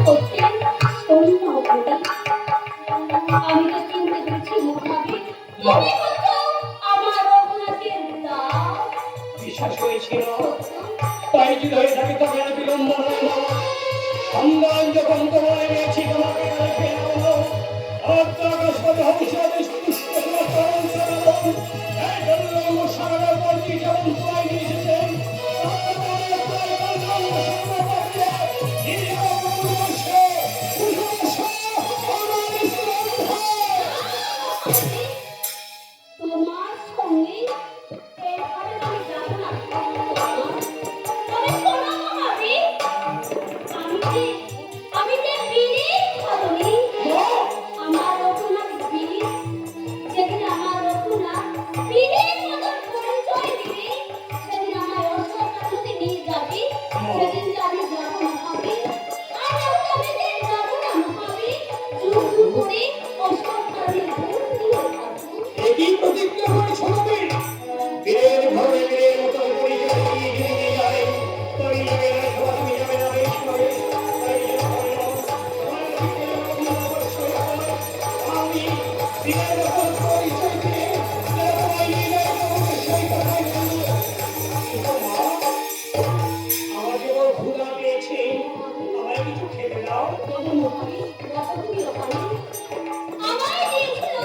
করছেন অন্য অপরাধী। আমি তো চিনতে পেরেছি মহাবীর, মনে হতো আমার রঘুনাথের দাও। বিশ্বাস করেছিল তাই যদি হয়ে থাকে তবে আর বিলম্ব নয় না। সম্মান যখন তোমার এনেছি তোমাকে রেখে নেব। আত্মাকাশপতি হংসাদেশ পুষ্প তোমার চরণ জানাবো। এই জন্য সাগরের পর্দি যেমন তোমায় নিয়ে এসেছেন তোমার সঙ্গে এরপরে আমি যাব না। তবে শোনো মহাবীর, আমি যে বীরের ধরনী, আমার রঘুনাথ বীর। যেদিন আমার রঘুনাথ বীরের মতন পরিচয় দিবি, সেদিন আমার অশ্বত্থ যদি নিয়ে যাবি, সেদিন যে আমি যাব মহাবীর। আর আমি যে যাব না মহাবীর, যুদ্ধ করে অশ্বত্থের বন্দী হয়ে থাকবো। একই প্রতিজ্ঞা করেছ তুমি। বীরের ঘরে বীরের মতো পরিচয় দিয়ে নিয়ে যাবে। তুমি যাবে না, তুমি যাবে না, বেশ করে। আমি বীরের মতো পরিচয় দিয়ে তোমায় নিয়ে যাবো, তোমাকে সেই কথাই বলবো। আমার যে বড় ক্ষুধা পেয়েছে, আমায় কিছু খেতে দাও। দেব মহাবীর, বসো তুমি ওখানে। আমায় দিয়েছিল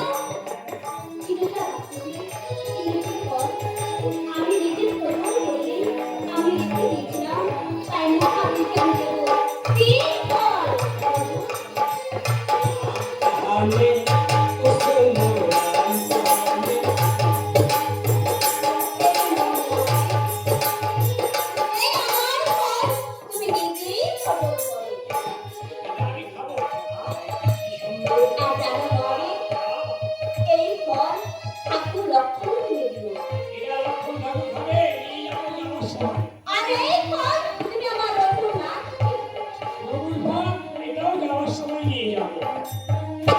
চিঠিটা রাখতে, চিঠির পর আমি নিজের প্রমাণ করে আমি লিখে দিয়েছিলাম, তাই মহাবীরকে আমি দেবো 3 ফল। আমি এই আমার ফল, তুমি নিজেই খবর করো। খাবো। আর জানো মহাবীর, এই ফল ঠাকুর লক্ষ্মণকে দিয়ে দিও। এটা লক্ষণ ঠাকুর খাবে, নিয়ে যাবো যাওয়ার সময়। আর এই ফল তুমি আমার রঘুনাথকে সবুজ ফল, এটাও যাওয়ার সময় নিয়ে যাবো।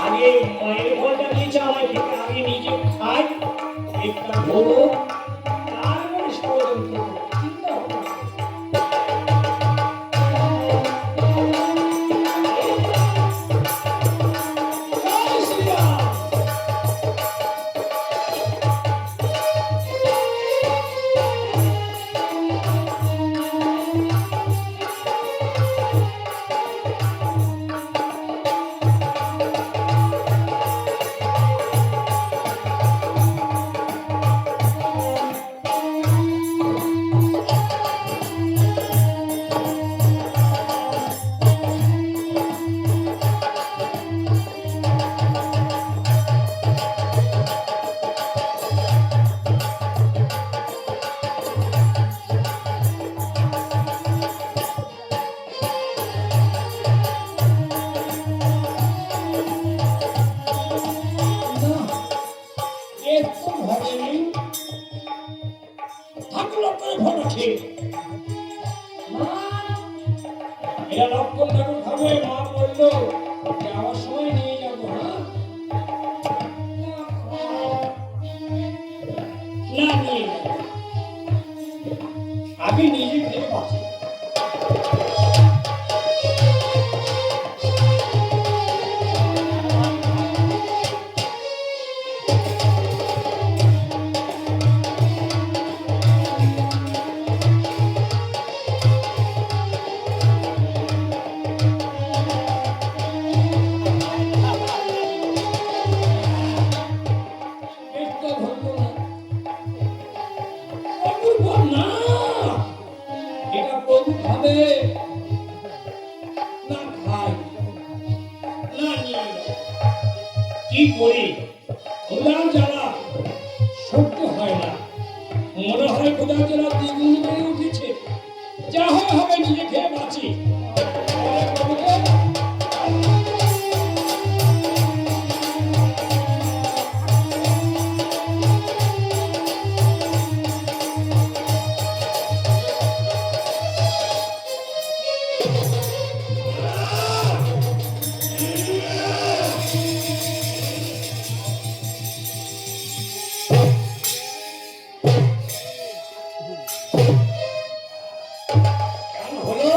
আগে মায়ের ফলটা দিয়েছে আমায় খেতে, আগে নিজে খাই, পেটটা ভরো, তারপরে ষড়যন্ত্র করবো। চিন্তা ভাবনা করো। জয় শ্রীরাম। না, এর তো ঘরে নেই। ঠাকুর লক্ষণের ফল আছে। না, এরা লক্ষণ ঠাকুর খাবে, মা বললো যাওয়ার সময় নিয়ে যাবো। হ্যাঁ, না নিয়ে যাবো। আমি নিজে খেয়ে বাঁচি। পেটটা ধরলো না। অপূর্ব না, এটা প্রভু খাবে। না খাই, না নিয়ে যাও। কি করি, ক্ষুধার জ্বালা সহ্য হয় না। মনে হয় ক্ষুধার জ্বালা দ্বিগুণ বেড়ে উঠেছে। যা হয় হবে, নিজে খেয়ে বাঁচি। বলে প্রভুকে, কেন হলো?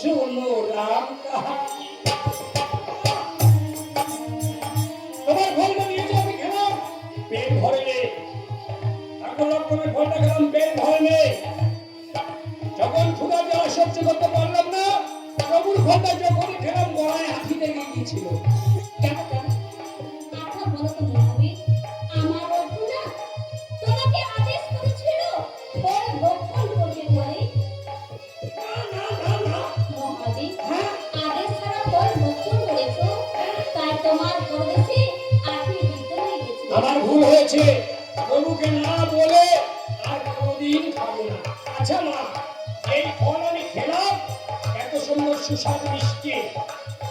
শোনো রাম কাহানি। তোমার ফলটা নিয়েছে আমি খেলাম, পেট ভরে নে। এখন রকমের ফলটা খেলাম, পেট ভরে নে। যখন ক্ষুধা দেওয়া সহ্য করতে পারলাম না, প্রভুর ফলটা যখনই খেলাম গলায় হাতি লেগে গিয়েছিল। কেন কেন? আচ্ছা বলো তো মহাবীর, আমার রঘুনা তোমাকে আদেশ করেছিল ফল ভক্ষণ করবে বলে? না না না না। মহাবীর, হ্যাঁ, আদেশ ছাড়া ফল ভক্ষণ করেছো, তাই তোমার পরদেশে আখি বিদ্ধ হয়ে গেছে। আমার ভুল হয়েছে, প্রভুকে না বলে আর কোনোদিন খাবো না। আচ্ছা মা, এই ফল আমি খেলাম, এত সুন্দর সুস্বাদু মিষ্টি,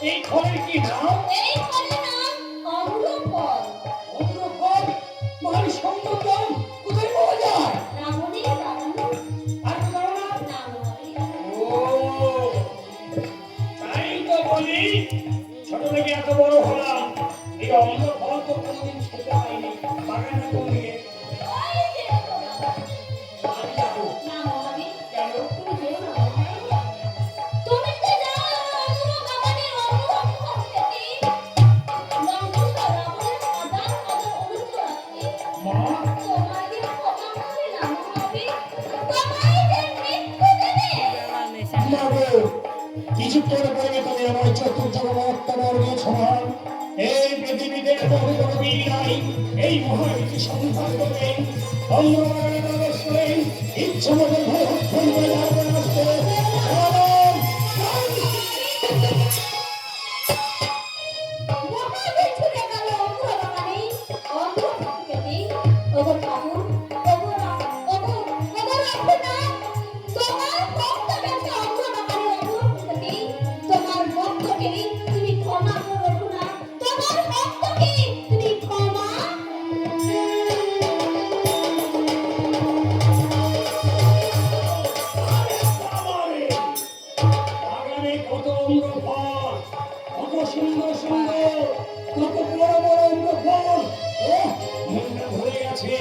এই ফলের কি নাম? এই ফলের নাম অম্রফল। অম্রফল? মহান সুন্দর নাম, কোথায় পাওয়া যায়? রাবণের রাবণ আর কোথাও না? না মহাবীর। ও, তাই তো বলি, ছোট থেকে এত বড় হলাম, এই অম্রফল তো কোনোদিন খেতে পাইনি। বাগানটা কোন দিকে? ওই যে ওটা বাবা। আমি যাবো। না মহাবীর, কেন? তুমি যেও না মহাবীর। তুমি তো যাও অন্য বাগানে অন্য ফল খেতে। লঙ্কুশ রাবণের হাজার হাজার অনুচর আছে। মা, তোমাকে ক্ষমা করে না মহাবীর, তোমায় যে মৃত্যু দেবে। মাগো, কিছুক্ষণ পরে তুমি আমার চতুর্থ সমান এই পৃথিবীতে বহু বড় বীর নাই, এই মহাবীর সন্ধান করবেন, অন্ধকারে প্রবেশ করেন, ইচ্ছা মতো ভয় হক্ষণ করে যাবেন আসতে। মহাবীর ছুটে গেল অম্র বাগানে অম্র ফল খেতে। ওগো ঠাকুর, ওগো ওগো ওগো রঘুনাথ, তোমার ভক্ত গেছে অম্র বাগানে অম্র ফল খেতে। তোমার ভক্তকে তুমি ক্ষমা করো রঘুনাথ, তোমার ভক্তকে তুমি ক্ষমা। বাগানে কত অম্রফল, কত সুন্দর সুন্দর, কত বড় বড় অম্রফল। ওহ, মনটা ভরে গেছে,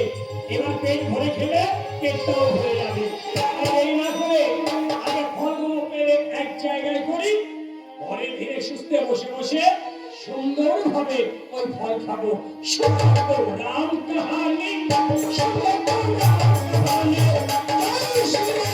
এবার পেট ভরে খেলে পেটটাও ভরে যাবে। আর এই না করে আগে ফলগুলো পেরে এক জায়গায় করি, পরে ধীরে সুস্থে বসে বসে সুন্দরভাবে ওই ফল খাবো। সুন্দর রাম কাহানি, সুন্দর রাম কাহানি, জয় শ্রীরাম।